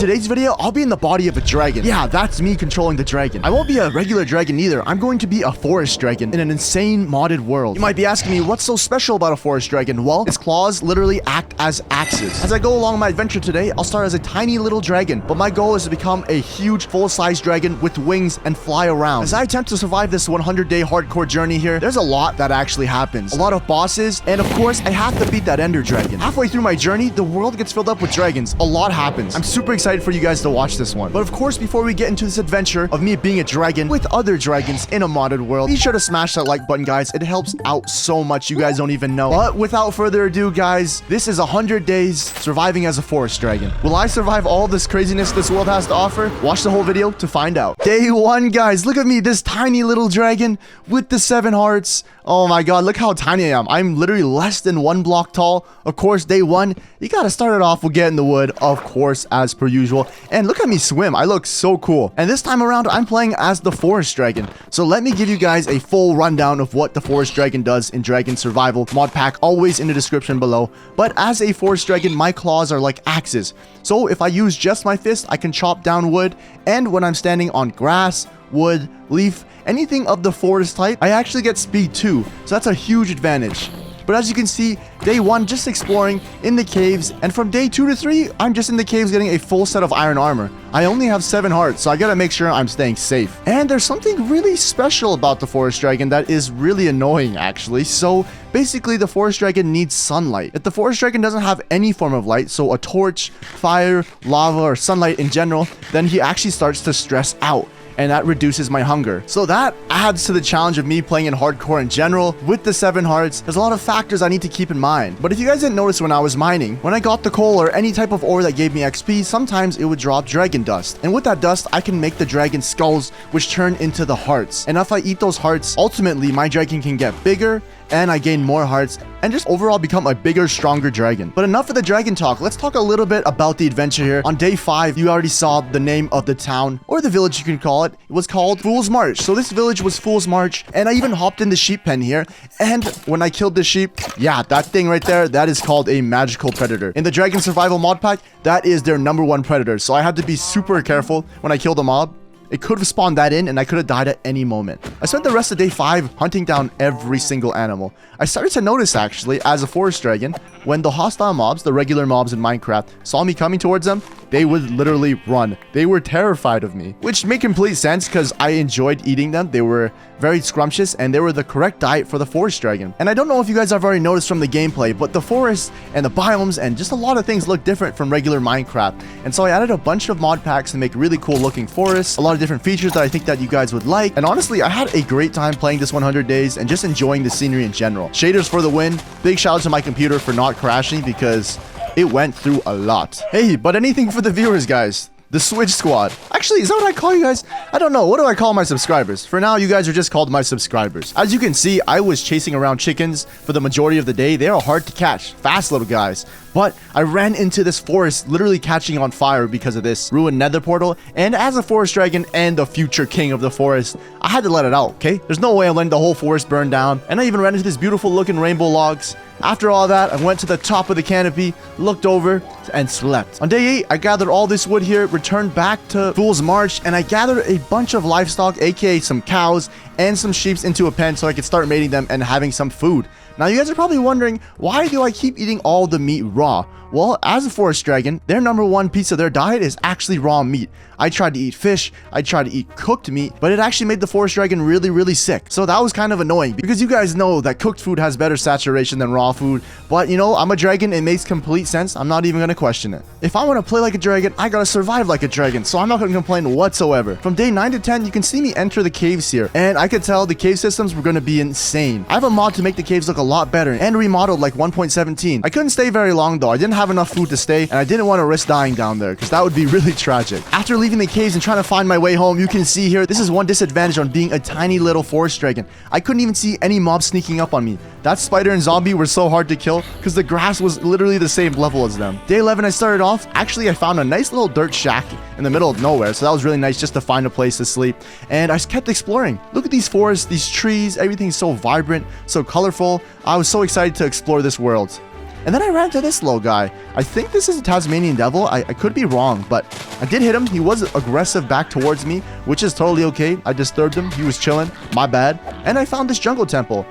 today's video, I'll be in the body of a dragon. Yeah, that's me controlling the dragon. I won't be a regular dragon either. I'm going to be a forest dragon in an insane modded world. You might be asking me, what's so special about a forest dragon? Well, its claws literally act as axes. As I go along my adventure today, I'll start as a tiny little dragon, but my goal is to become a huge full-size dragon with wings and fly around. As I attempt to survive this 100-day hardcore journey here, there's a lot that actually happens. A lot of bosses, and of course, I have to beat that ender dragon. Halfway through my journey, the world gets filled up with dragons. A lot happens. I'm super excited for you guys to watch this one. But of course, before we get into this adventure of me being a dragon with other dragons in a modded world, be sure to smash that like button, guys. It helps out so much, you guys don't even know. But without further ado, guys, this is 100 days surviving as a forest dragon. Will I survive all this craziness this world has to offer? Watch the whole video to find out. Day 1, guys. Look at me, this tiny little dragon with the 7 hearts. Oh my god, look how tiny I am. I'm literally less than 1 block tall. Of course, day 1, you gotta start it off with getting the wood, of course, as per usual. And look at me swim. I look so cool. And this time around, I'm playing as the forest dragon. So let me give you guys a full rundown of what the forest dragon does in Dragon Survival mod pack, always in the description below. But as a forest dragon, my claws are like axes. So if I use just my fist, I can chop down wood. And when I'm standing on grass, wood, leaf, anything of the forest type, I actually get speed too. So that's a huge advantage. But as you can see, day 1, just exploring in the caves. And from day 2 to 3, I'm just in the caves getting a full set of iron armor. I only have 7 hearts, so I gotta make sure I'm staying safe. And there's something really special about the forest dragon that is really annoying, actually. So basically, the forest dragon needs sunlight. If the forest dragon doesn't have any form of light, so a torch, fire, lava, or sunlight in general, then he actually starts to stress out. And that reduces my hunger. So that adds to the challenge of me playing in hardcore in general. With the 7 hearts, there's a lot of factors I need to keep in mind. But if you guys didn't notice when I was mining, when I got the coal or any type of ore that gave me XP, sometimes it would drop dragon dust. And with that dust, I can make the dragon skulls, which turn into the hearts. And if I eat those hearts, ultimately my dragon can get bigger, and I gain more hearts, and just overall become a bigger, stronger dragon. But enough of the dragon talk. Let's talk a little bit about the adventure here. On day 5, you already saw the name of the town, or the village you can call it. It was called Fool's March. So this village was Fool's March, and I even hopped in the sheep pen here. And when I killed the sheep, yeah, that thing right there, that is called a magical predator. In the Dragon Survival mod pack, that is their #1 predator. So I had to be super careful when I killed a mob. It could have spawned that in, and I could have died at any moment. I spent the rest of day 5 hunting down every single animal. I started to notice, actually, as a forest dragon, when the hostile mobs, the regular mobs in Minecraft, saw me coming towards them, they would literally run. They were terrified of me, which made complete sense because I enjoyed eating them. They were very scrumptious, and they were the correct diet for the forest dragon. And I don't know if you guys have already noticed from the gameplay, but the forest and the biomes and just a lot of things look different from regular Minecraft. And so I added a bunch of mod packs to make really cool looking forests, a lot of different features that I think that you guys would like. And honestly, I had a great time playing this 100 days and just enjoying the scenery in general. Shaders for the win. Big shout out to my computer for not crashing because it went through a lot. Hey, but anything for the viewers, guys. The Swidge Squad. Actually, is that what I call you guys? I don't know. What do I call my subscribers? For now, you guys are just called my subscribers. As you can see, I was chasing around chickens for the majority of the day. They are hard to catch. Fast little guys. But I ran into this forest literally catching on fire because of this ruined nether portal. And as a forest dragon and the future king of the forest, I had to let it out, okay? There's no way I'm letting the whole forest burn down. And I even ran into this beautiful looking rainbow logs. After all that, I went to the top of the canopy, looked over, and slept. On day 8, I gathered all this wood here, returned back to Fool's March, and I gathered a bunch of livestock, aka some cows, and some sheep into a pen so I could start mating them and having some food. Now, you guys are probably wondering, why do I keep eating all the meat raw? Well, as a forest dragon, their #1 piece of their diet is actually raw meat. I tried to eat fish, I tried to eat cooked meat, but it actually made the forest dragon really, really sick. So that was kind of annoying because you guys know that cooked food has better saturation than raw food. But you know, I'm a dragon, it makes complete sense. I'm not even gonna question it. If I want to play like a dragon, I gotta survive like a dragon, so I'm not gonna complain whatsoever. From day 9 to 10, you can see me enter the caves here, and I could tell the cave systems were gonna be insane. I have a mod to make the caves look a lot better and remodeled like 1.17. I couldn't stay very long though. I didn't have enough food to stay, and I didn't want to risk dying down there because that would be really tragic. After leaving the caves and trying to find my way home, you can see here, this is one disadvantage on being a tiny little forest dragon. I couldn't even see any mobs sneaking up on me. That spider and zombie were so hard to kill because the grass was literally the same level as them. Day 11, I started off. Actually, I found a nice little dirt shack in the middle of nowhere, so that was really nice just to find a place to sleep. And I just kept exploring. Look at these forests, these trees, everything's so vibrant, so colorful. I was so excited to explore this world. And then I ran into this little guy. I think this is a Tasmanian devil. I could be wrong, but I did hit him. He was aggressive back towards me, which is totally okay. I disturbed him. He was chilling. My bad. And I found this jungle temple.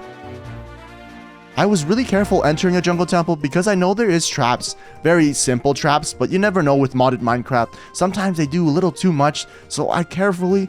I was really careful entering a jungle temple because I know there is traps. Very simple traps, but you never know with modded Minecraft. Sometimes they do a little too much, so I carefully,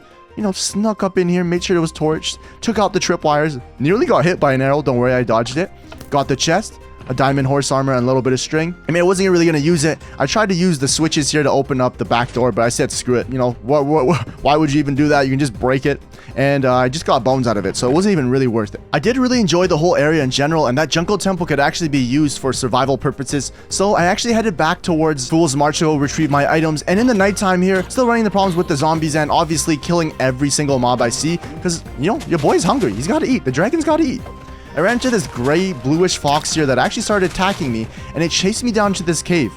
snuck up in here, made sure it was torched, took out the tripwires, nearly got hit by an arrow. Don't worry, I dodged it. Got the chest, a diamond horse armor, and a little bit of string. I mean, I wasn't really going to use it. I tried to use the switches here to open up the back door, but I said, screw it. Why would you even do that? You can just break it. And I just got bones out of it, so it wasn't even really worth it. I did really enjoy the whole area in general, and that jungle temple could actually be used for survival purposes. So I actually headed back towards Fool's March to go retrieve my items. And in the nighttime here, still running the problems with the zombies and obviously killing every single mob I see. Because, your boy's hungry. He's got to eat. The dragon's got to eat. I ran into this gray bluish fox here that actually started attacking me, and it chased me down to this cave.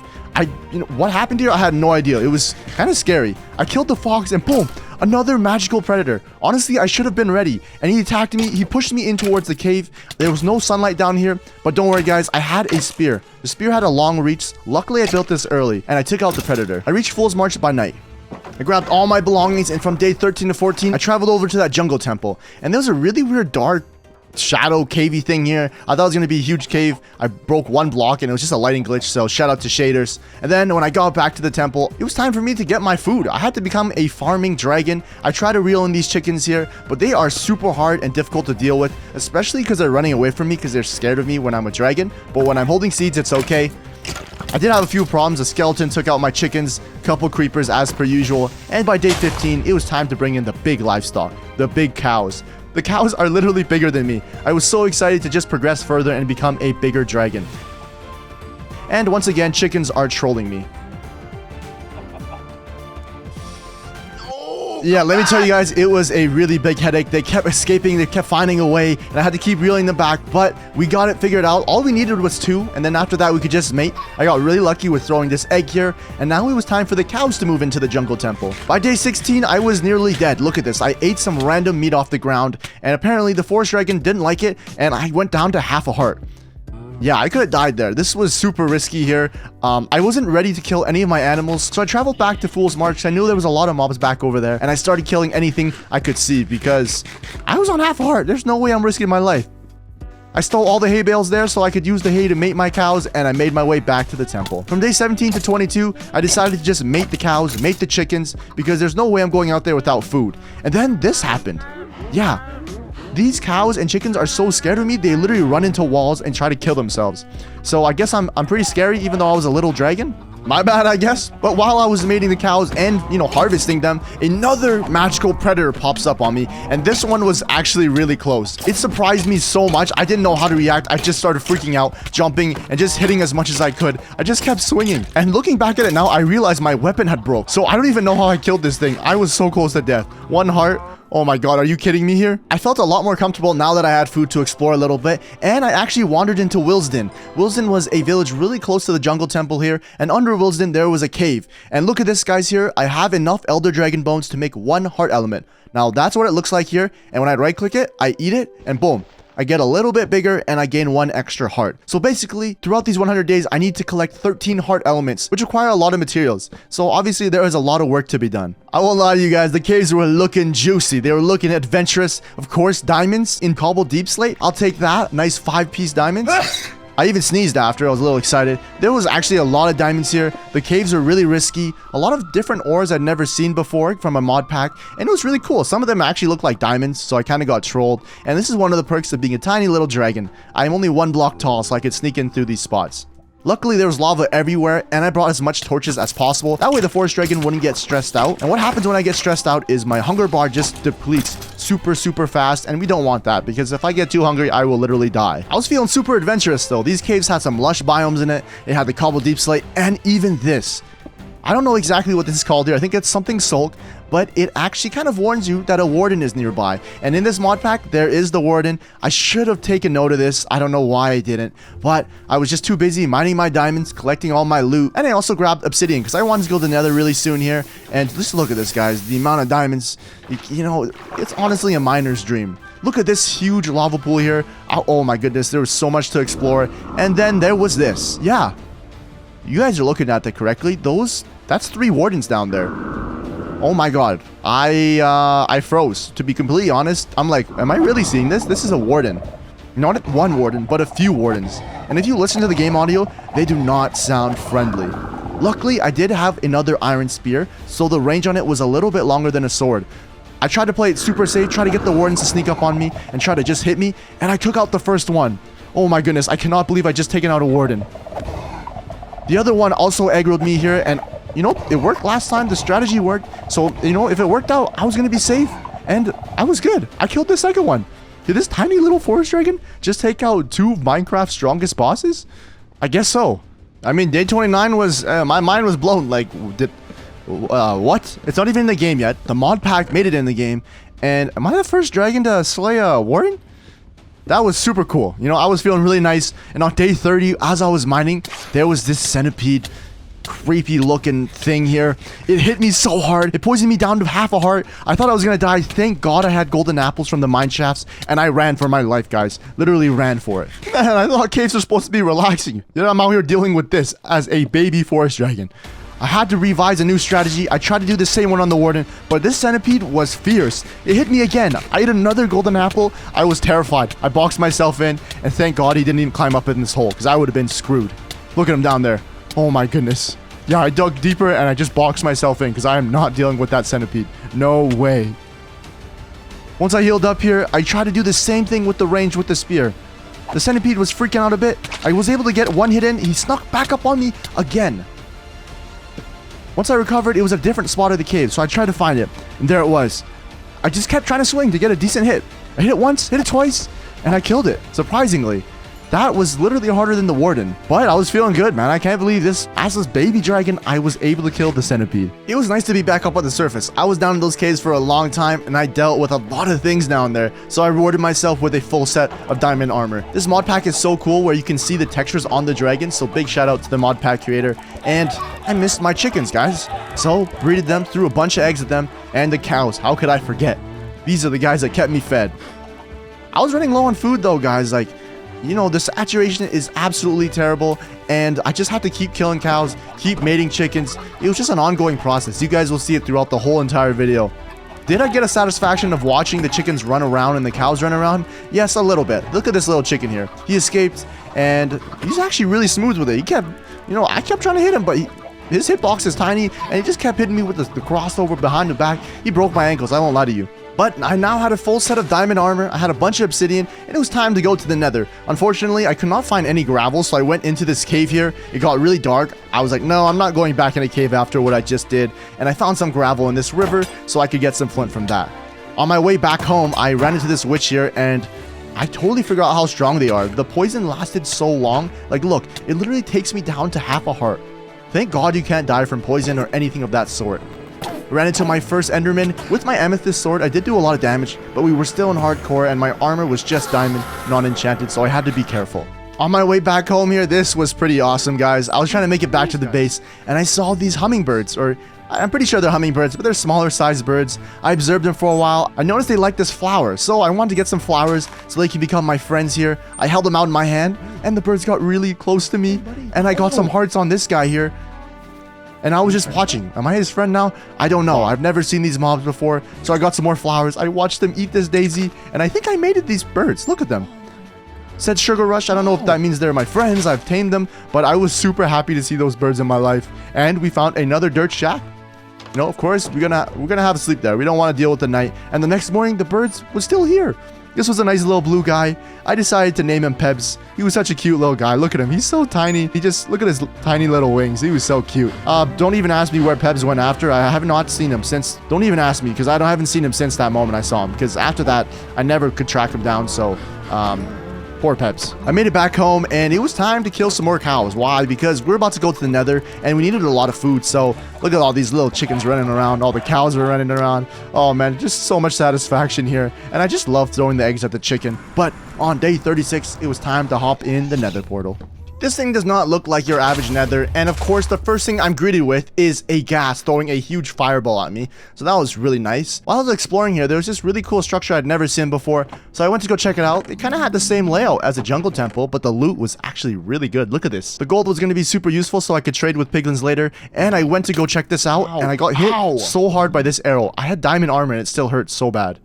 What happened here? I had no idea. It was kind of scary. I killed the fox and boom, another magical predator. Honestly, I should have been ready. And he attacked me. He pushed me in towards the cave. There was no sunlight down here, but don't worry guys, I had a spear. The spear had a long reach. Luckily, I built this early and I took out the predator. I reached Fool's March by night. I grabbed all my belongings, and from day 13 to 14, I traveled over to that jungle temple. And there was a really weird dark shadow cavey thing here. I thought it was going to be a huge cave. I broke one block and it was just a lighting glitch, so shout out to shaders. And then when I got back to the temple, it was time for me to get my food. I had to become a farming dragon. I try to reel in these chickens here, but they are super hard and difficult to deal with, especially because they're running away from me because they're scared of me when I'm a dragon. But when I'm holding seeds, it's okay. I did have a few problems. A skeleton took out my chickens, couple creepers as per usual, and by day 15, it was time to bring in the big livestock, the big cows. The cows are literally bigger than me. I was so excited to just progress further and become a bigger dragon. And once again, chickens are trolling me. Yeah, let me tell you guys, it was a really big headache. They kept escaping, they kept finding a way, and I had to keep reeling them back, but we got it figured out. All we needed was 2, and then after that, we could just mate. I got really lucky with throwing this egg here, and now it was time for the cows to move into the jungle temple. By day 16, I was nearly dead. Look at this. I ate some random meat off the ground, and apparently the forest dragon didn't like it, and I went down to half a heart. Yeah, I could have died there. This was super risky here. I wasn't ready to kill any of my animals, so I traveled back to Fool's March. I knew there was a lot of mobs back over there, and I started killing anything I could see because I was on half a heart. There's no way I'm risking my life. I stole all the hay bales there so I could use the hay to mate my cows, and I made my way back to the temple. From day 17 to 22, I decided to just mate the cows, mate the chickens, because there's no way I'm going out there without food. And then this happened. Yeah. These cows and chickens are so scared of me, they literally run into walls and try to kill themselves. So I guess I'm pretty scary, even though I was a little dragon. My bad, I guess. But while I was mating the cows and, harvesting them, another magical predator pops up on me. And this one was actually really close. It surprised me so much. I didn't know how to react. I just started freaking out, jumping, and just hitting as much as I could. I just kept swinging. And looking back at it now, I realized my weapon had broke. So I don't even know how I killed this thing. I was so close to death. 1 heart. Oh my god, are you kidding me here? I felt a lot more comfortable now that I had food to explore a little bit, and I actually wandered into Willesden. Willesden was a village really close to the jungle temple here, and under Willesden there was a cave. And look at this, guys, here. I have enough elder dragon bones to make 1 heart element. Now that's what it looks like here, and when I right click it, I eat it, and boom. I get a little bit bigger and I gain 1 extra heart. So basically, throughout these 100 days, I need to collect 13 heart elements, which require a lot of materials. So obviously, there is a lot of work to be done. I won't lie to you guys, the caves were looking juicy. They were looking adventurous. Of course, diamonds in cobbled deep slate. I'll take that. Nice 5-piece diamonds. I even sneezed after. I was a little excited. There was actually a lot of diamonds here. The caves are really risky. A lot of different ores I'd never seen before from a mod pack. And it was really cool. Some of them actually look like diamonds, so I kind of got trolled. And this is one of the perks of being a tiny little dragon. I'm only 1 block tall, so I could sneak in through these spots. Luckily, there was lava everywhere, and I brought as much torches as possible. That way, the forest dragon wouldn't get stressed out. And what happens when I get stressed out is my hunger bar just depletes super fast, and we don't want that, because if I get too hungry, I will literally die. I was feeling super adventurous, though. These caves had some lush biomes in it. It had the cobbled deep slate, and even this. I don't know exactly what this is called here. I think it's something sulk, but it actually kind of warns you that a warden is nearby. And in this mod pack, there is the warden. I should have taken note of this. I don't know why I didn't, but I was just too busy mining my diamonds, collecting all my loot, and I also grabbed obsidian because I wanted to go to the nether really soon here. And just look at this, guys. The amount of diamonds, it's honestly a miner's dream. Look at this huge lava pool here. Oh my goodness, there was so much to explore. And then there was this. Yeah, you guys are looking at that correctly. That's 3 wardens down there. Oh my god, I froze. To be completely honest, I'm like, am I really seeing this? This is a warden. Not 1 warden, but a few wardens. And if you listen to the game audio, they do not sound friendly. Luckily, I did have another iron spear, so the range on it was a little bit longer than a sword. I tried to play it super safe, try to get the wardens to sneak up on me, and try to just hit me, and I took out the first one. Oh my goodness, I cannot believe I just taken out a warden. The other one also aggroed me here, and you know, it worked last time, the strategy worked, so you know, if it worked out, I was gonna be safe, and I was good. I killed the second one. Did this tiny little forest dragon just take out 2 of Minecraft's strongest bosses? I guess so. I mean, day 29 was, my mind was blown. Like, what? It's not even in the game yet. The mod pack made it in the game. And am I the first dragon to slay a warden? That was super cool. You know, I was feeling really nice. And on day 30, as I was mining, there was this centipede, creepy looking thing here. It hit me so hard. It poisoned me down to half a heart. I thought I was gonna die. Thank God I had golden apples from the mine shafts, and I ran for my life, guys. Literally ran for it. Man, I thought caves were supposed to be relaxing. You know, I'm out here dealing with this as a baby forest dragon. I had to revise a new strategy. I tried to do the same one on the warden, but this centipede was fierce. It hit me again. I ate another golden apple. I was terrified. I boxed myself in, and thank God he didn't even climb up in this hole, because I would have been screwed. Look at him down there. Oh my goodness. Yeah, I dug deeper and I just boxed myself in because I am not dealing with that centipede. No way. Once I healed up here, I tried to do the same thing with the range with the spear. The centipede was freaking out a bit. I was able to get 1 hit in. He snuck back up on me again. Once I recovered, it was a different spot of the cave, so I tried to find it. And there it was. I just kept trying to swing to get a decent hit. I hit it once, hit it twice, and I killed it, surprisingly. That was literally harder than the warden, but I was feeling good, man. I can't believe this. As this baby dragon, I was able to kill the centipede. It was nice to be back up on the surface. I was down in those caves for a long time, and I dealt with a lot of things down there, so I rewarded myself with a full set of diamond armor. This mod pack is so cool where you can see the textures on the dragon, so big shout out to the mod pack creator. And I missed my chickens, guys. So breeded them, threw a bunch of eggs at them, and the cows. How could I forget? These are the guys that kept me fed. I was running low on food though, guys. Like, you know, the saturation is absolutely terrible, and I just have to keep killing cows, keep mating chickens. It was just an ongoing process. You guys will see it throughout the whole entire video. Did I get a satisfaction of watching the chickens run around and the cows run around? Yes, a little bit. Look at this little chicken here. He escaped, and he's actually really smooth with it. He kept, you know, I kept trying to hit him, but his hitbox is tiny, and he just kept hitting me with the crossover behind the back. He broke my ankles, I won't lie to you. But I now had a full set of diamond armor, I had a bunch of obsidian, and it was time to go to the nether. Unfortunately, I could not find any gravel, so I went into this cave here. It got really dark. I was like, no, I'm not going back in a cave after what I just did. And I found some gravel in this river, so I could get some flint from that. On my way back home, I ran into this witch here, and I totally forgot how strong they are. The poison lasted so long. Like, look, it literally takes me down to half a heart. Thank God you can't die from poison or anything of that sort. Ran into my first enderman with my amethyst sword. I did do a lot of damage, but we were still in hardcore and my armor was just diamond, not enchanted, so I had to be careful. On my way back home here, this was pretty awesome, guys. I was trying to make it back to the base and I saw these hummingbirds, or I'm pretty sure they're hummingbirds, but they're smaller sized birds. I observed them for a while. I noticed they like this flower, so I wanted to get some flowers so they can become my friends here. I held them out in my hand and the birds got really close to me, and I got some hearts on this guy here. And I was just watching. Am I his friend now? I don't know. I've never seen these mobs before. So I got some more flowers. I watched them eat this daisy. And I think I mated these birds. Look at them. Said Sugar Rush. I don't know if that means they're my friends. I've tamed them. But I was super happy to see those birds in my life. And we found another dirt shack. You know, of course, we're gonna have a sleep there. We don't want to deal with the night. And the next morning, the birds were still here. This was a nice little blue guy. I decided to name him Pebs. He was such a cute little guy. Look at him. He's so tiny. Look at his tiny little wings. He was so cute. Don't even ask me where Pebs went after. I have not seen him since. Don't even ask me because I haven't seen him since that moment I saw him. Because after that, I never could track him down. So, poor Peps. I made it back home and it was time to kill some more cows. Why? Because we're about to go to the nether and we needed a lot of food. So look at all these little chickens running around. All the cows were running around. Oh man, just so much satisfaction here. And I just love throwing the eggs at the chicken. But on day 36, it was time to hop in the nether portal. This thing does not look like your average nether, and of course the first thing I'm greeted with is a ghast throwing a huge fireball at me, so that was really nice. While I was exploring here, there was this really cool structure I'd never seen before, so I went to go check it out. It kind of had the same layout as a jungle temple, but the loot was actually really good. Look at this. The gold was going to be super useful so I could trade with piglins later, and I went to go check this out, and I got hit so hard by this arrow. I had diamond armor and it still hurt so bad.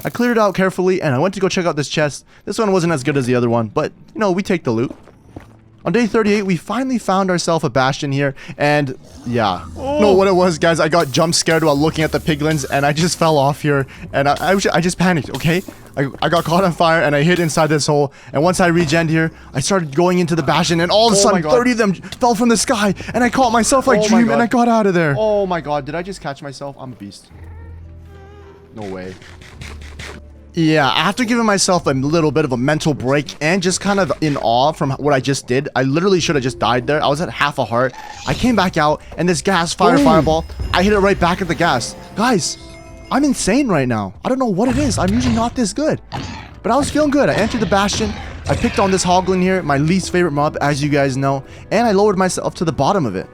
I cleared it out carefully, and I went to go check out this chest. This one wasn't as good as the other one, but, you know, we take the loot. On day 38, we finally found ourselves a bastion here, and, yeah. No, what it was, guys, I got jump scared while looking at the piglins, and I just fell off here, and I just panicked, okay? I got caught on fire, and I hid inside this hole, and once I regened here, I started going into the bastion, and all of a sudden, 30 of them fell from the sky, and I caught myself like Dream, and I got out of there. Oh my god, did I just catch myself? I'm a beast. No way. Yeah, after giving myself a little bit of a mental break and just kind of in awe from what I just did, I literally should have just died there. I was at half a heart. I came back out, and this gas fireball, I hit it right back at the gas. Guys, I'm insane right now. I don't know what it is. I'm usually not this good. But I was feeling good. I entered the bastion. I picked on this hoglin here, my least favorite mob, as you guys know, and I lowered myself to the bottom of it.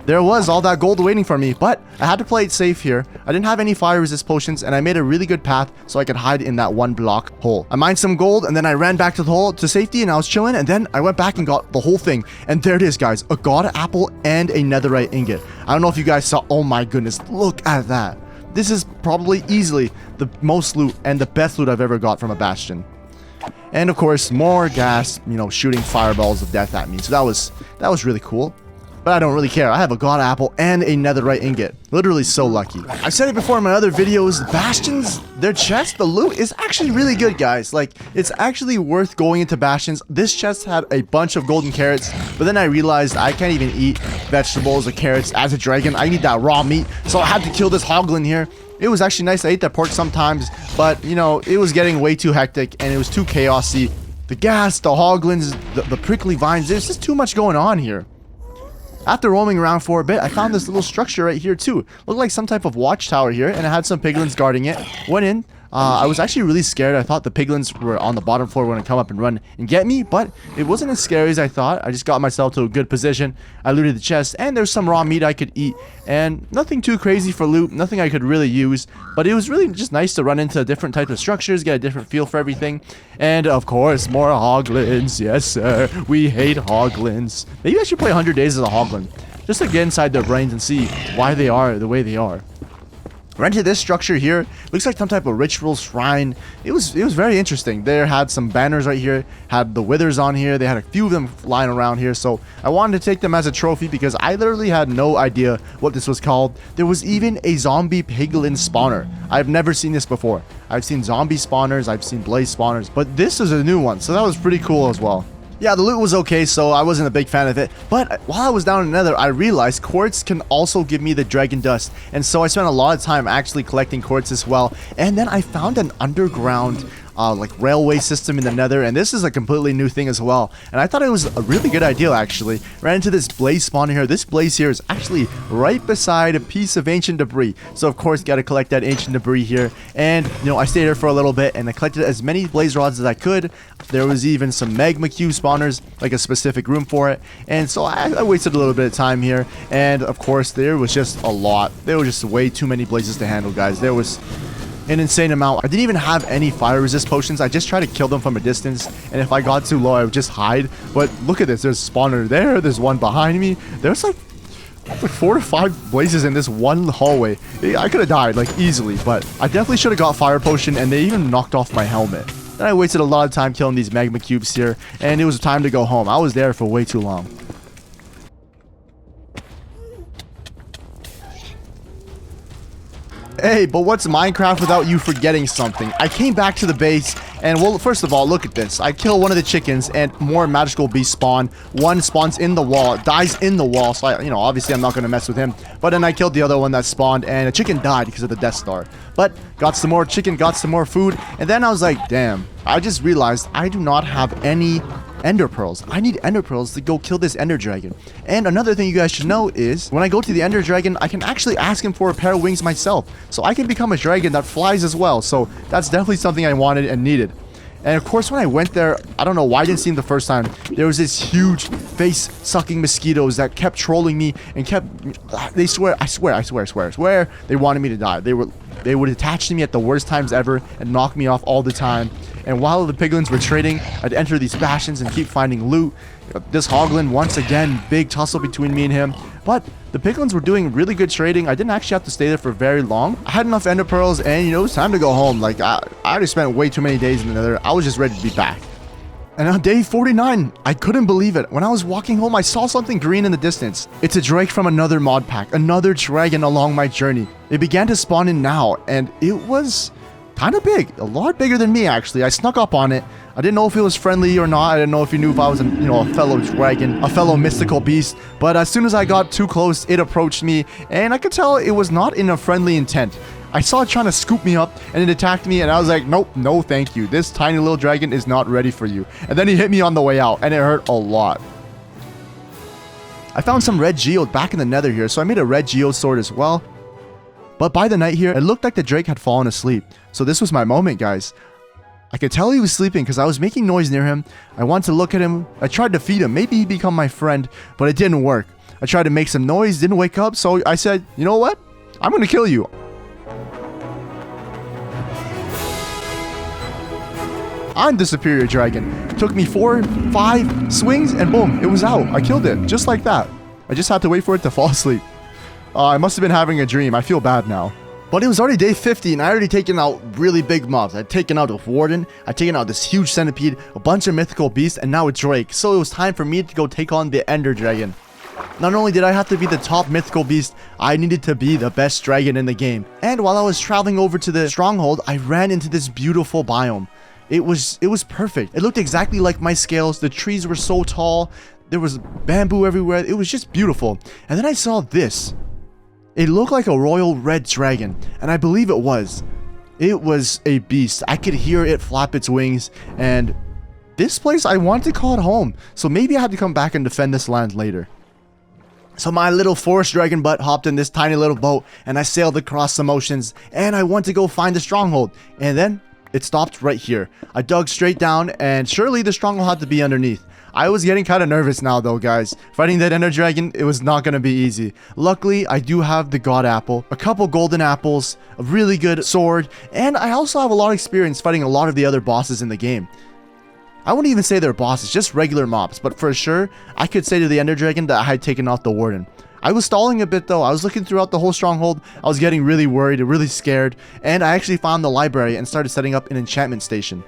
There was all that gold waiting for me, but I had to play it safe here. I didn't have any fire resist potions, and I made a really good path so I could hide in that one block hole. I mined some gold, and then I ran back to the hole to safety, and I was chilling, and then I went back and got the whole thing. And there it is, guys, a god apple and a netherite ingot. I don't know if you guys saw. Oh my goodness, look at that. This is probably easily the most loot and the best loot I've ever got from a bastion. And of course, more gas, you know, shooting fireballs of death at me. So that was really cool. But I don't really care. I have a god apple and a netherite ingot. Literally so lucky. I've said it before in my other videos, bastions, their chest, the loot is actually really good, guys. Like, it's actually worth going into bastions. This chest had a bunch of golden carrots, but then I realized I can't even eat vegetables or carrots as a dragon. I need that raw meat, so I had to kill this hoglin here. It was actually nice. I ate that pork sometimes, but, you know, it was getting way too hectic, and it was too chaosy. The gas, the hoglins, the prickly vines, there's just too much going on here. After roaming around for a bit, I found this little structure right here too. Looked like some type of watchtower here, and it had some piglins guarding it. Went in. I was actually really scared. I thought the piglins were on the bottom floor going to come up and run and get me, but it wasn't as scary as I thought. I just got myself to a good position. I looted the chest, and there's some raw meat I could eat, and nothing too crazy for loot, nothing I could really use, but it was really just nice to run into different types of structures, get a different feel for everything, and of course, more hoglins. Yes, sir. We hate hoglins. Maybe I should play 100 Days as a hoglin, just to get inside their brains and see why they are the way they are. Right into this structure here, looks like some type of ritual shrine. It was very interesting. There had some banners right here, had the withers on here. They had a few of them lying around here, so I wanted to take them as a trophy because I literally had no idea what this was called. There was even a zombie piglin spawner. I've never seen this before. I've seen zombie spawners, I've seen blaze spawners, but this is a new one, so that was pretty cool as well. Yeah, the loot was okay, so I wasn't a big fan of it, but while I was down in Nether, I realized quartz can also give me the dragon dust, and so I spent a lot of time actually collecting quartz as well, and then I found an underground like railway system in the Nether, and this is a completely new thing as well, and I thought it was a really good idea actually. Ran into this blaze spawner here. This blaze here is actually right beside a piece of ancient debris, so of course gotta collect that ancient debris here, and you know, I stayed here for a little bit and I collected as many blaze rods as I could. There was even some magma cube spawners, like a specific room for it, and so I wasted a little bit of time here, and of course there was just a lot. There were just way too many blazes to handle, guys. There was an insane amount. I didn't even have any fire resist potions. I just tried to kill them from a distance, and if I got too low I would just hide. But look at this, there's a spawner there, there's one behind me, there's like 4 to 5 blazes in this one hallway. I could have died like easily, but I definitely should have got fire potion, and they even knocked off my helmet. Then I wasted a lot of time killing these magma cubes here, and it was time to go home. I was there for way too long. Hey, but what's Minecraft without you forgetting something? I came back to the base, and well, first of all, look at this. I kill one of the chickens, and more magical beasts spawn. One spawns in the wall, dies in the wall, so I, you know, obviously I'm not going to mess with him. But then I killed the other one that spawned, and a chicken died because of the Death Star. But got some more chicken, got some more food, and then I was like, damn, I just realized I do not have any ender pearls. I need ender pearls to go kill this ender dragon. And another thing you guys should know is when I go to the ender dragon, I can actually ask him for a pair of wings myself, so I can become a dragon that flies as well. So that's definitely something I wanted and needed. And of course, when I went there, I don't know why I didn't see him the first time. There was this huge face-sucking mosquitoes that kept trolling me and kept... I swear, they wanted me to die. They would attach to me at the worst times ever and knock me off all the time. And while the piglins were trading, I'd enter these bastions and keep finding loot. This hoglin, once again, big tussle between me and him. But the piglins were doing really good trading. I didn't actually have to stay there for very long. I had enough ender pearls, and you know, it was time to go home. Like, I already spent way too many days in the nether. I was just ready to be back. And on day 49, I couldn't believe it. When I was walking home, I saw something green in the distance. It's a drake from another mod pack, another dragon along my journey. It began to spawn in now, and it was kind of big, a lot bigger than me actually. I snuck up on it. I didn't know if it was friendly or not. I didn't know if he knew if I was, a fellow dragon, a fellow mystical beast. But as soon as I got too close, it approached me, and I could tell it was not in a friendly intent. I saw it trying to scoop me up, and it attacked me, and I was like, nope, no thank you. This tiny little dragon is not ready for you. And then he hit me on the way out, and it hurt a lot. I found some red geode back in the nether here, so I made a red geode sword as well. But by the night here, it looked like the drake had fallen asleep. So this was my moment, guys. I could tell he was sleeping because I was making noise near him. I wanted to look at him. I tried to feed him. Maybe he'd become my friend, but it didn't work. I tried to make some noise, didn't wake up, so I said, you know what? I'm going to kill you. I'm the superior dragon. It took me 4, 5 swings, and boom, it was out. I killed it, just like that. I just had to wait for it to fall asleep. I must have been having a dream. I feel bad now. But it was already day 50, and I already taken out really big mobs. I'd taken out a warden, I'd taken out this huge centipede, a bunch of mythical beasts, and now a drake. So it was time for me to go take on the ender dragon. Not only did I have to be the top mythical beast, I needed to be the best dragon in the game. And while I was traveling over to the stronghold, I ran into this beautiful biome. It was perfect. It looked exactly like my scales. The trees were so tall. There was bamboo everywhere. It was just beautiful. And then I saw this. It looked like a royal red dragon, and I believe it was. It was a beast. I could hear it flap its wings, and this place, I wanted to call it home. So maybe I had to come back and defend this land later. So my little forest dragon butt hopped in this tiny little boat, and I sailed across some oceans, and I went to go find the stronghold. And then it stopped right here. I dug straight down, and surely the stronghold had to be underneath. I was getting kind of nervous now though, guys. Fighting that ender dragon, it was not going to be easy. Luckily, I do have the god apple, a couple golden apples, a really good sword, and I also have a lot of experience fighting a lot of the other bosses in the game. I wouldn't even say they're bosses, just regular mobs, but for sure, I could say to the ender dragon that I had taken out the warden. I was stalling a bit though. I was looking throughout the whole stronghold. I was getting really worried and really scared, and I actually found the library and started setting up an enchantment station.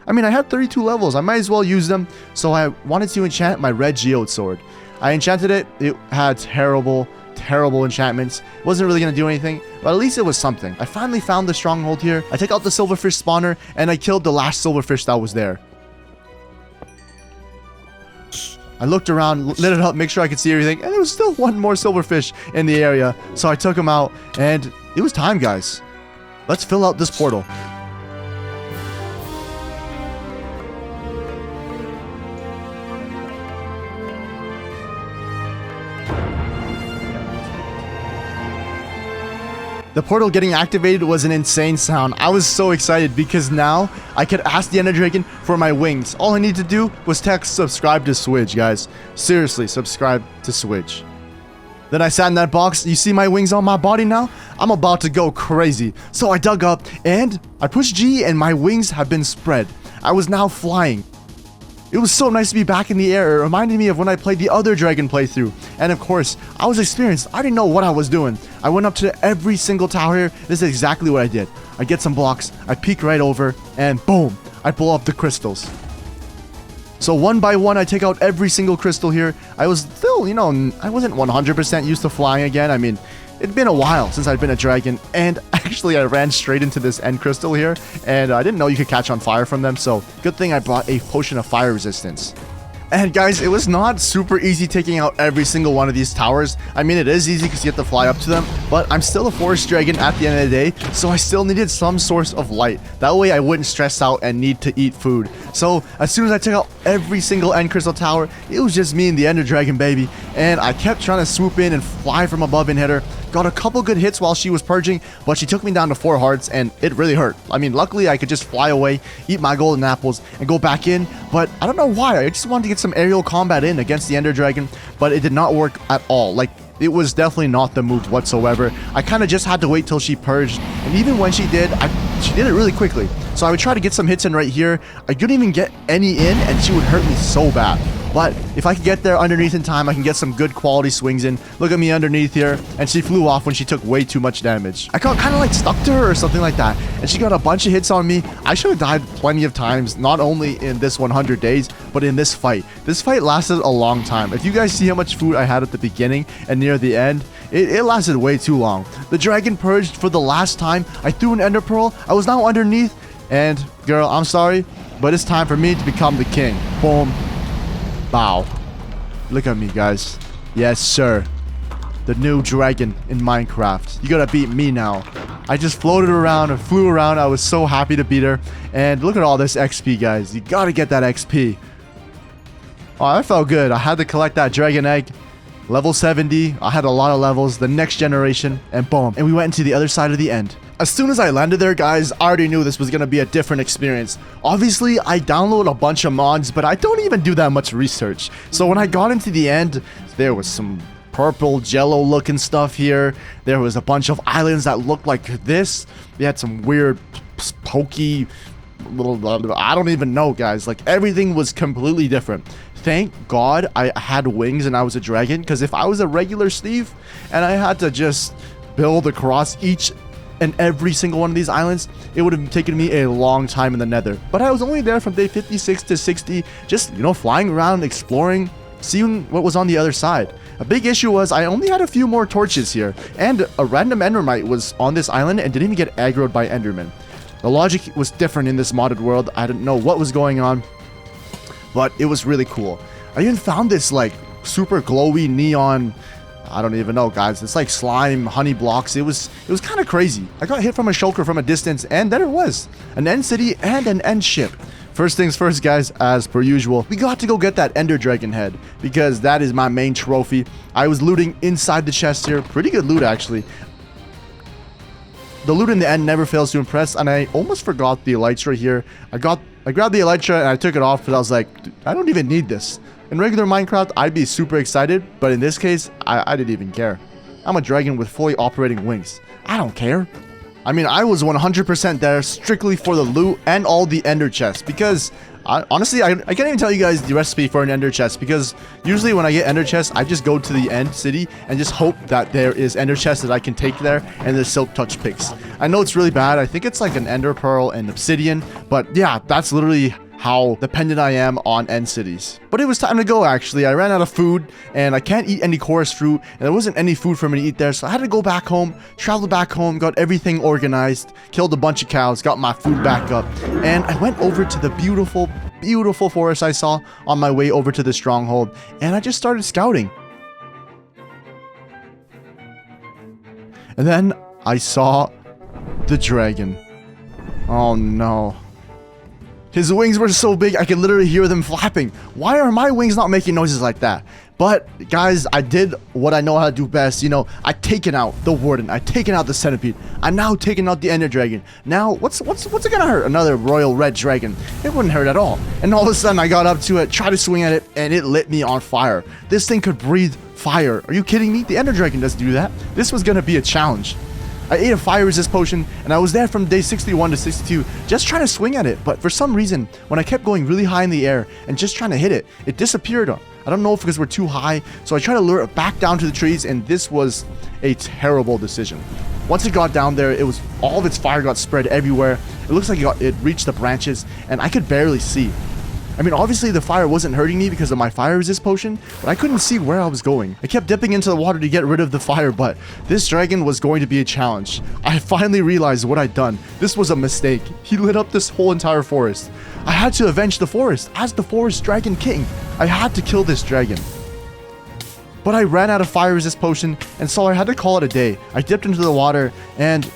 I mean, I had 32 levels. I might as well use them. So I wanted to enchant my red geode sword. I enchanted it. It had terrible enchantments. It wasn't really going to do anything, but at least it was something. I finally found the stronghold here. I took out the silverfish spawner, and I killed the last silverfish that was there. I looked around, lit it up, make sure I could see everything, and there was still one more silverfish in the area. So I took him out, and it was time, guys. Let's fill out this portal. The portal getting activated was an insane sound. I was so excited because now I could ask the ender dragon for my wings. All I need to do was text subscribe to Swidge, guys. Seriously, subscribe to Swidge. Then I sat in that box. You see my wings on my body now? I'm about to go crazy. So I dug up and I pushed G and my wings have been spread. I was now flying. It was so nice to be back in the air. It reminded me of when I played the other dragon playthrough. And of course, I was experienced. I didn't know what I was doing. I went up to every single tower here. This is exactly what I did. I get some blocks, I peek right over, and boom, I blow up the crystals. So one by one, I take out every single crystal here. I was still, I wasn't 100% used to flying again. I mean, it'd been a while since I'd been a dragon, and actually I ran straight into this end crystal here, and I didn't know you could catch on fire from them, so good thing I brought a potion of fire resistance. And guys, it was not super easy taking out every single one of these towers. I mean, it is easy because you have to fly up to them, but I'm still a forest dragon at the end of the day, so I still needed some source of light. That way I wouldn't stress out and need to eat food. So as soon as I took out every single end crystal tower, it was just me and the ender dragon, baby. And I kept trying to swoop in and fly from above and hit her. Got a couple good hits while she was purging, but she took me down to 4 hearts, and it really hurt. I mean, luckily I could just fly away, eat my golden apples, and go back in, but I don't know why. I just wanted to get some aerial combat in against the ender dragon, but it did not work at all. Like, it was definitely not the move whatsoever. I kind of just had to wait till she purged, and even when she did, she did it really quickly. So I would try to get some hits in right here. I couldn't even get any in, and she would hurt me so bad. But if I could get there underneath in time, I can get some good quality swings in. Look at me underneath here, and she flew off when she took way too much damage. I got kind of like stuck to her or something like that, and she got a bunch of hits on me. I should have died plenty of times, not only in this 100 days, but in this fight. This fight lasted a long time. If you guys see how much food I had at the beginning and near the end, it lasted way too long. The dragon purged for the last time. I threw an ender pearl. I was now underneath, and girl, I'm sorry, but it's time for me to become the king. Boom. Bow. Look at me, guys. Yes, sir. The new dragon in Minecraft. You gotta beat me now. I just floated around and flew around. I was so happy to beat her. And look at all this XP, guys. You gotta get that XP. Oh, I felt good. I had to collect that dragon egg. Level 70. I had a lot of levels. The next generation. And boom. And we went into the other side of the end. As soon as I landed there, guys, I already knew this was going to be a different experience. Obviously, I download a bunch of mods, but I don't even do that much research. So when I got into the end, there was some purple jello looking stuff here. There was a bunch of islands that looked like this. We had some weird pokey little, I don't even know, guys. Like, everything was completely different. Thank God I had wings and I was a dragon, because if I was a regular Steve and I had to just build across each and every single one of these islands, it would have taken me a long time in the nether. But I was only there from day 56 to 60, just, you know, flying around, exploring, seeing what was on the other side. A big issue was I only had a few more torches here, and a random endermite was on this island and didn't even get aggroed by endermen. The logic was different in this modded world. I didn't know what was going on, but it was really cool. I even found this like super glowy neon, I don't even know, guys. It's like slime, honey blocks. It was kind of crazy. I got hit from a shulker from a distance, and there it was. An end city and an end ship. First things first, guys, as per usual, we got to go get that ender dragon head, because that is my main trophy. I was looting inside the chest here. Pretty good loot, actually. The loot in the end never fails to impress, and I almost forgot the elytra here. I grabbed the elytra and I took it off, because I was like, I don't even need this. In regular Minecraft, I'd be super excited, but in this case, I didn't even care. I'm a dragon with fully operating wings. I don't care. I mean, I was 100% there strictly for the loot and all the ender chests, because honestly, I can't even tell you guys the recipe for an ender chest, because usually when I get ender chests, I just go to the end city and just hope that there is ender chests that I can take there, and the silk touch picks. I know it's really bad. I think it's like an ender pearl and obsidian, but yeah, that's literally how dependent I am on end cities. But it was time to go, actually. I ran out of food, and I can't eat any chorus fruit, and there wasn't any food for me to eat there, so I had to go back home, travel back home, got everything organized, killed a bunch of cows, got my food back up, and I went over to the beautiful, beautiful forest I saw on my way over to the stronghold, and I just started scouting. And then I saw the dragon. Oh no. His wings were so big, I could literally hear them flapping. Why are my wings not making noises like that? But, guys, I did what I know how to do best. You know, I taken out the warden. I taken out the centipede. I'm now taking out the ender dragon. Now, what's it gonna hurt? Another royal red dragon. It wouldn't hurt at all. And all of a sudden, I got up to it, tried to swing at it, and it lit me on fire. This thing could breathe fire. Are you kidding me? The ender dragon doesn't do that. This was gonna be a challenge. I ate a fire resist potion, and I was there from day 61 to 62 just trying to swing at it, but for some reason, when I kept going really high in the air and just trying to hit it, it disappeared. I don't know if because we're too high, so I tried to lure it back down to the trees, and this was a terrible decision. Once it got down there, it was all of its fire got spread everywhere. It looks like it reached the branches, and I could barely see. I mean, obviously the fire wasn't hurting me because of my fire resist potion, but I couldn't see where I was going. I kept dipping into the water to get rid of the fire, but this dragon was going to be a challenge. I finally realized what I'd done. This was a mistake. He lit up this whole entire forest. I had to avenge the forest. As the forest dragon king, I had to kill this dragon. But I ran out of fire resist potion, and so I had to call it a day. I dipped into the water, and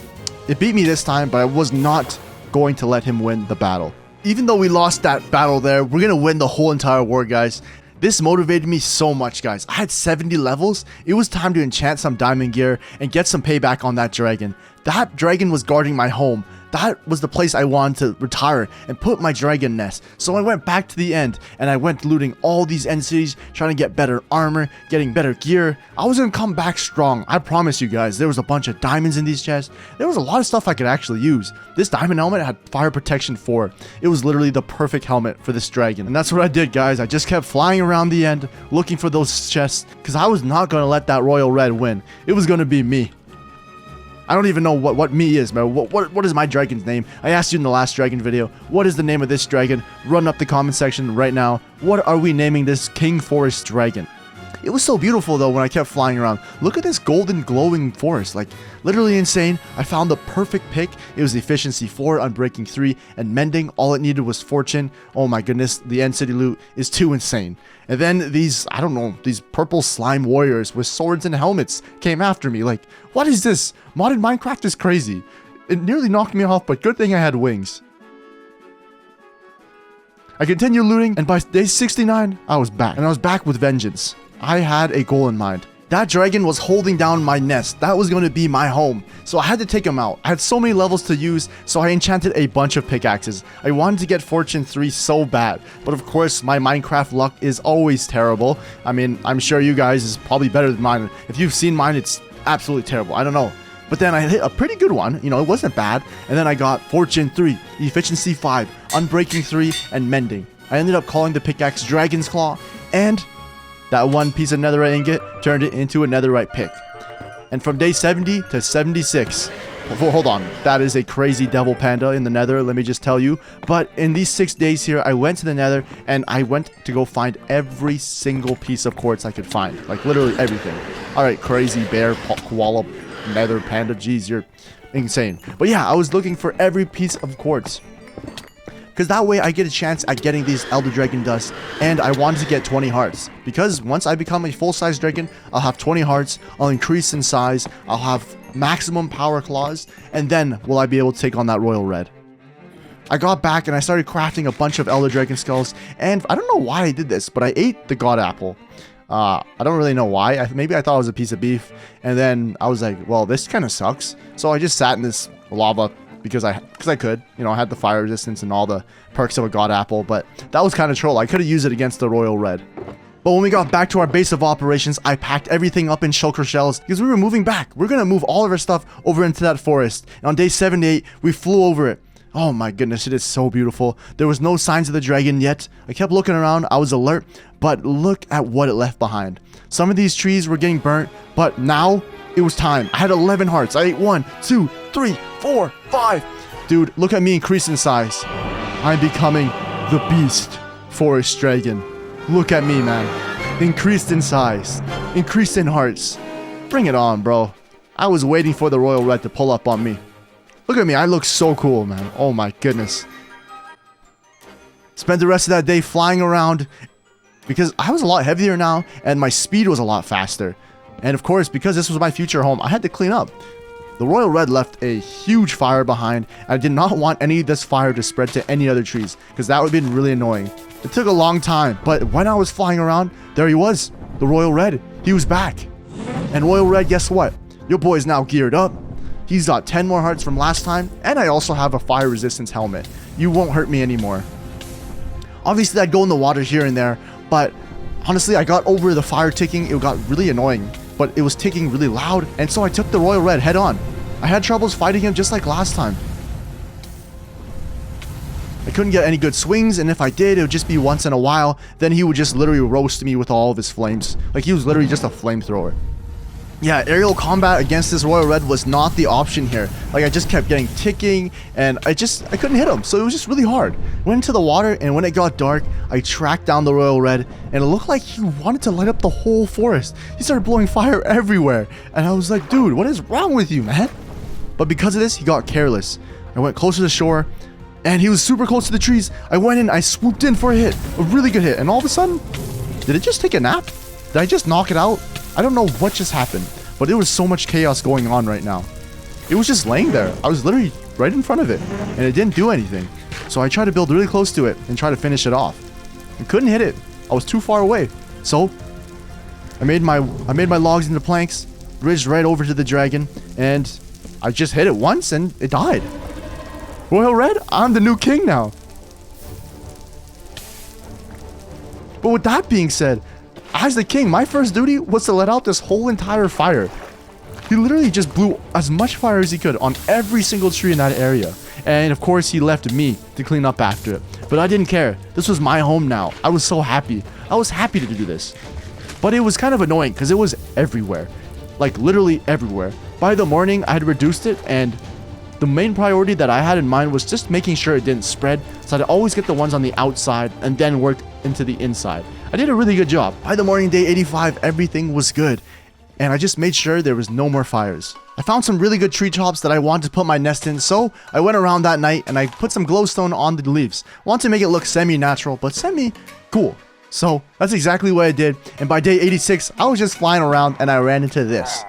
it beat me this time, but I was not going to let him win the battle. Even though we lost that battle there, we're gonna win the whole entire war, guys. This motivated me so much, guys. I had 70 levels. It was time to enchant some diamond gear and get some payback on that dragon. That dragon was guarding my home. That was the place I wanted to retire and put my dragon nest. So I went back to the end and I went looting all these end cities, trying to get better armor, getting better gear. I was gonna come back strong. I promise you guys, there was a bunch of diamonds in these chests. There was a lot of stuff I could actually use. This diamond helmet had fire protection 4. It was literally the perfect helmet for this dragon. And that's what I did, guys. I just kept flying around the end, looking for those chests, because I was not gonna let that royal red win. It was gonna be me. I don't even know what me is, man. What is my dragon's name? I asked you in the last dragon video. What is the name of this dragon? Run up the comment section right now. What are we naming this King Forest dragon? It was so beautiful though when I kept flying around. Look at this golden glowing forest, like literally insane. I found the perfect pick. It was efficiency 4, unbreaking 3, and mending. All it needed was fortune. Oh my goodness, the end city loot is too insane. And then these, I don't know, these purple slime warriors with swords and helmets came after me. Like, what is this? Modded Minecraft is crazy. It nearly knocked me off, but good thing I had wings. I continued looting, and by day 69, I was back. And I was back with vengeance. I had a goal in mind. That dragon was holding down my nest. That was going to be my home. So I had to take him out. I had so many levels to use, so I enchanted a bunch of pickaxes. I wanted to get Fortune 3 so bad. But of course, my Minecraft luck is always terrible. I mean, I'm sure you guys is probably better than mine. If you've seen mine, it's absolutely terrible. I don't know. But then I hit a pretty good one. You know, it wasn't bad. And then I got Fortune 3, Efficiency 5, Unbreaking 3, and Mending. I ended up calling the pickaxe Dragon's Claw, and that one piece of netherite ingot turned it into a netherite pick. And from day 70 to 76, hold on, that is a crazy devil panda in the nether, let me just tell you. But in these 6 days here, I went to the nether and I went to go find every single piece of quartz I could find. Like literally everything. Alright, crazy bear, koala, nether panda, geez, you're insane. But yeah, I was looking for every piece of quartz, because that way I get a chance at getting these Elder Dragon Dust, and I wanted to get 20 hearts. Because once I become a full-size dragon, I'll have 20 hearts, I'll increase in size, I'll have maximum power claws, and then will I be able to take on that Royal Red. I got back and I started crafting a bunch of Elder Dragon Skulls, and I don't know why I did this, but I ate the God Apple. I don't really know why. Maybe I thought it was a piece of beef, and then I was like, well, this kind of sucks. So I just sat in this lava because I could, you know, I had the fire resistance and all the perks of a God Apple, but that was kind of troll. I could have used it against the Royal Red. But when we got back to our base of operations, I packed everything up in shulker shells because we were moving back. We're going to move all of our stuff over into that forest. And on day 78, we flew over it. Oh my goodness, it is so beautiful. There was no signs of the dragon yet. I kept looking around, I was alert, but look at what it left behind. Some of these trees were getting burnt, but now it was time. I had 11 hearts. I ate 1, 2, 3, 4, 5. Dude, look at me increase in size. I'm becoming the beast forest dragon. Look at me, man. Increased in size. Increased in hearts. Bring it on, bro. I was waiting for the Royal Red to pull up on me. Look at me. I look so cool, man. Oh my goodness. Spent the rest of that day flying around because I was a lot heavier now and my speed was a lot faster. And of course, because this was my future home, I had to clean up. The Royal Red left a huge fire behind. I did not want any of this fire to spread to any other trees because that would have been really annoying. It took a long time, but when I was flying around, there he was, the Royal Red. He was back. And Royal Red, guess what? Your boy is now geared up. He's got 10 more hearts from last time, and I also have a fire resistance helmet. You won't hurt me anymore. Obviously, I'd go in the water here and there, but honestly, I got over the fire ticking. It got really annoying, but it was ticking really loud, and so I took the Royal Red head on. I had troubles fighting him just like last time. I couldn't get any good swings, and if I did, it would just be once in a while. Then he would just literally roast me with all of his flames. Like, he was literally just a flamethrower. Yeah, aerial combat against this Royal Red was not the option here. Like, I just kept getting ticking, and I couldn't hit him, so it was just really hard. Went into the water, and when it got dark, I tracked down the Royal Red, and it looked like he wanted to light up the whole forest. He started blowing fire everywhere, and I was like, dude, what is wrong with you, man? But because of this, he got careless. I went closer to the shore, and he was super close to the trees. I went in, I swooped in for a hit, a really good hit, and all of a sudden, did it just take a nap? Did I just knock it out? I don't know what just happened, but there was so much chaos going on right now. It was just laying there. I was literally right in front of it, and it didn't do anything. So I tried to build really close to it and try to finish it off. I couldn't hit it. I was too far away. So I made my logs into planks, bridged right over to the dragon, and I just hit it once and it died. Royal Red, I'm the new king now. But with that being said, as the king, my first duty was to let out this whole entire fire. He literally just blew as much fire as he could on every single tree in that area. And of course, he left me to clean up after it. But I didn't care. This was my home now. I was so happy. I was happy to do this. But it was kind of annoying because it was everywhere. Like literally everywhere. By the morning, I had reduced it, and the main priority that I had in mind was just making sure it didn't spread. So I'd always get the ones on the outside and then work into the inside. I did a really good job. By the morning, day 85, everything was good. And I just made sure there was no more fires. I found some really good tree tops that I wanted to put my nest in, so I went around that night and I put some glowstone on the leaves. Want to make it look semi-natural, but semi-cool. So that's exactly what I did. And by day 86, I was just flying around and I ran into this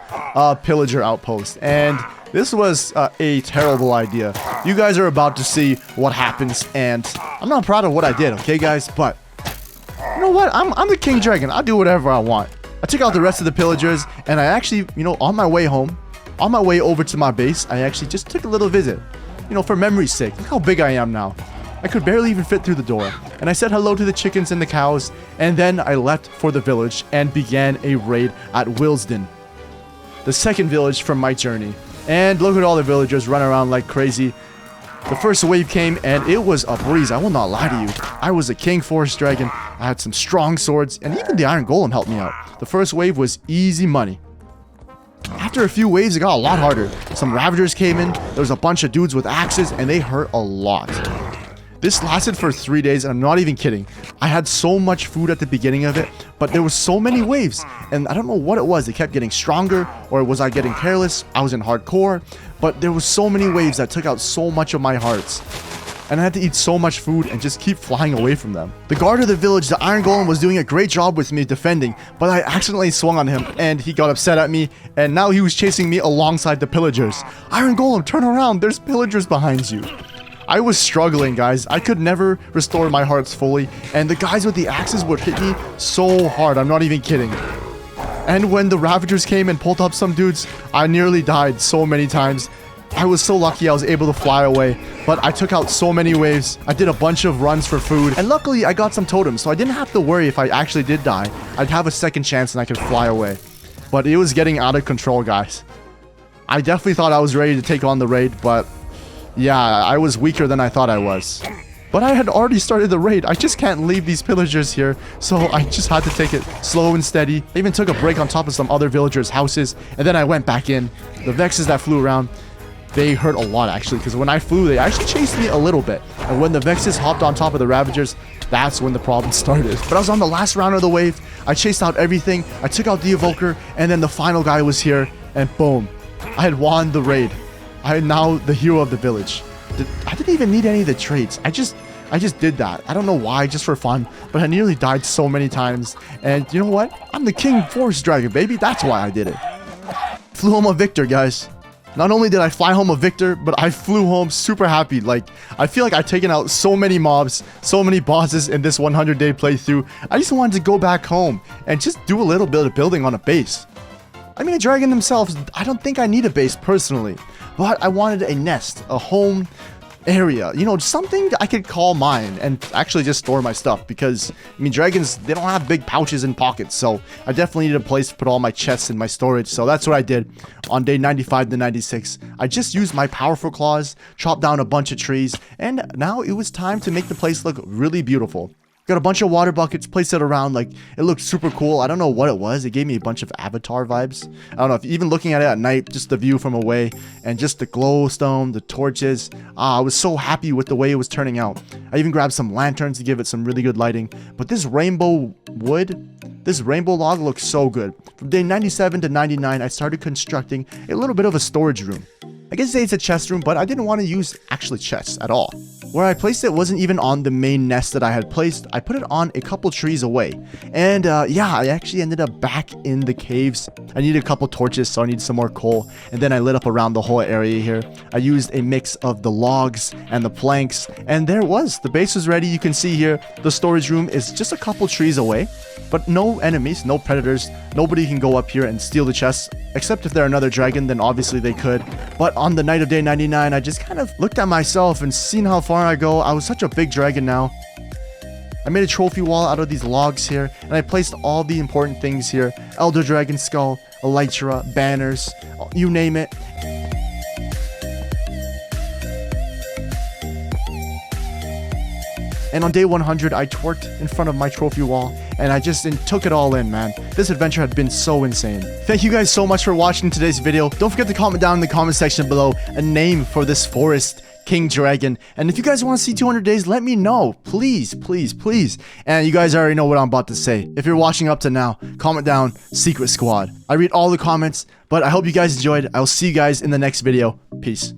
pillager outpost. And this was a terrible idea. You guys are about to see what happens, and I'm not proud of what I did, okay guys? But you know what? I'm the king dragon. I'll do whatever I want. I took out the rest of the pillagers, and I actually, on my way home, on my way over to my base, I actually just took a little visit. For memory's sake. Look how big I am now. I could barely even fit through the door. And I said hello to the chickens and the cows, and then I left for the village and began a raid at Willesden, the second village from my journey. And look at all the villagers running around like crazy. The first wave came, and it was a breeze. I will not lie to you. I was a king forest dragon. I had some strong swords, and even the iron golem helped me out. The first wave was easy money. After a few waves, it got a lot harder. Some ravagers came in. There was a bunch of dudes with axes, and they hurt a lot. This lasted for 3 days, and I'm not even kidding. I had so much food at the beginning of it, but there was so many waves, and I don't know what it was. It kept getting stronger, or was I getting careless? I was in hardcore, but there was so many waves that took out so much of my hearts. And I had to eat so much food and just keep flying away from them. The guard of the village, the iron golem, was doing a great job with me defending, but I accidentally swung on him, and he got upset at me, and now he was chasing me alongside the pillagers. Iron golem, turn around, there's pillagers behind you. I was struggling, guys. I could never restore my hearts fully, and the guys with the axes would hit me so hard. I'm not even kidding. And when the ravagers came and pulled up some dudes, I nearly died so many times. I was so lucky I was able to fly away, but I took out so many waves. I did a bunch of runs for food, and luckily I got some totems, so I didn't have to worry if I actually did die. I'd have a second chance and I could fly away. But it was getting out of control, guys. I definitely thought I was ready to take on the raid, but yeah, I was weaker than I thought I was. But I had already started the raid. I just can't leave these pillagers here, so I just had to take it slow and steady. I even took a break on top of some other villagers' houses, and then I went back in. The Vexes that flew around, they hurt a lot, actually, because when I flew, they actually chased me a little bit. And when the Vexes hopped on top of the Ravagers, that's when the problem started. But I was on the last round of the wave. I chased out everything. I took out the Evoker, and then the final guy was here, and boom. I had won the raid. I am now the hero of the village. I didn't even need any of the traits. I just did that. I don't know why, just for fun, but I nearly died so many times. And you know what? I'm the king forest dragon, baby. That's why I did it. Flew home a victor, guys. Not only did I fly home a victor, but I flew home super happy. Like, I feel like I've taken out so many mobs, so many bosses in this 100-day playthrough. I just wanted to go back home and just do a little bit of building on a base. I mean, a dragon themselves, I don't think I need a base personally, but I wanted a nest, a home area, something I could call mine and actually just store my stuff, because, I mean, dragons, they don't have big pouches and pockets, so I definitely need a place to put all my chests and my storage, so that's what I did on day 95 to 96. I just used my powerful claws, chopped down a bunch of trees, and now it was time to make the place look really beautiful. Got a bunch of water buckets, placed it around, like, it looked super cool. I don't know what it was. It gave me a bunch of Avatar vibes. I don't know, if even looking at it at night, just the view from away, and just the glowstone, the torches. I was so happy with the way it was turning out. I even grabbed some lanterns to give it some really good lighting. But this rainbow wood, this rainbow log looks so good. From day 97 to 99, I started constructing a little bit of a storage room. I guess say it's a chest room, but I didn't want to use actually chests at all. Where I placed it wasn't even on the main nest that I had placed. I put it on a couple trees away. And yeah, I actually ended up back in the caves. I needed a couple torches, so I need some more coal. And then I lit up around the whole area here. I used a mix of the logs and the planks. And there it was. The base was ready. You can see here, the storage room is just a couple trees away. But no enemies, no predators. Nobody can go up here and steal the chests. Except if they're another dragon, then obviously they could. But on the night of day 99, I just kind of looked at myself and seen how far I go. I was such a big dragon now. I made a trophy wall out of these logs here, and I placed all the important things here. Elder Dragon Skull, Elytra, banners, you name it. And on day 100, I twerked in front of my trophy wall, and I just took it all in, man. This adventure had been so insane. Thank you guys so much for watching today's video. Don't forget to comment down in the comment section below a name for this forest king dragon. And if you guys want to see 200 days, let me know. Please, please, please. And you guys already know what I'm about to say. If you're watching up to now, comment down Secret Squad. I read all the comments, but I hope you guys enjoyed. I will see you guys in the next video. Peace.